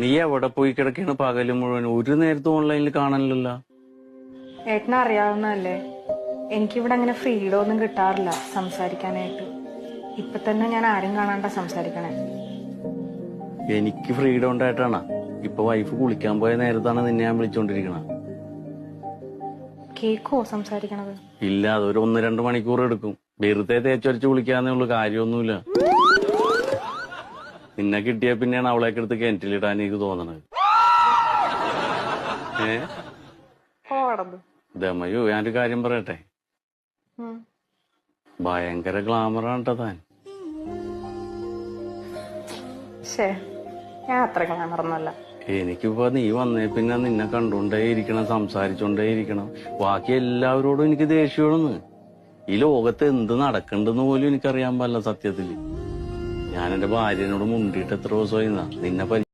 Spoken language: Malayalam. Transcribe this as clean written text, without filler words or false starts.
നീ എവിടെ പോയി കിടക്കാണ് പകല് മുഴുവൻ? ഒരു നേരത്തെ ഓൺലൈനിൽ കാണാനില്ലല്ലോ. ഏട്ടനെ അറിയാവുന്നതല്ലേ, എനിക്കിവിടെ അങ്ങനെ ഫ്രീഡം ഒന്നും കിട്ടാറില്ല സംസാരിക്കാനായിട്ട്. ഇപ്പൊ തന്നെ ഞാൻ ആരും കാണാണ്ട സംസാരിക്കണേ. എനിക്ക് ഫ്രീഡം ഉണ്ടായിട്ടാണ്. ഇപ്പൊ വൈഫ് കുളിക്കാൻ പോയ നേരത്താണ് നിന്നെ ഞാൻ വിളിച്ചോണ്ടിരിക്കണ. കേക്കോ സംസാരിക്കണത്? ഇല്ല, അതൊരു 1-2 മണിക്കൂർ എടുക്കും. വെറുതെ തേച്ചൊരച്ച് കുളിക്കാന്നേ ഉള്ളു, കാര്യമൊന്നുമില്ല. നിന്നെ കിട്ടിയ പിന്നെയാണ് അവളേക്ക് എടുത്ത് കിണറ്റിലിടാൻ എനിക്ക് തോന്നണത്. ദമയോ, ഞാനൊരു കാര്യം പറയട്ടെ, ഭയങ്കര ഗ്ലാമറാണ് ട്ടോ താൻ. ഞാൻ അത്ര ഗ്ലാമറൊന്നുമല്ല. എനിക്കിപ്പോ നീ വന്നേ പിന്നെ നിന്നെ കണ്ടോണ്ടേ ഇരിക്കണം, സംസാരിച്ചോണ്ടേ ഇരിക്കണം. ബാക്കി എല്ലാവരോടും എനിക്ക് ദേഷ്യമാണെന്ന്. ഈ ലോകത്ത് എന്ത് നടക്കണ്ടെന്ന് പോലും എനിക്കറിയാൻ പാടില്ല സത്യത്തില്. ഞാൻ എന്റെ ഭാര്യനോട് മുണ്ടിയിട്ട് എത്ര ദിവസമായി നിന്നെ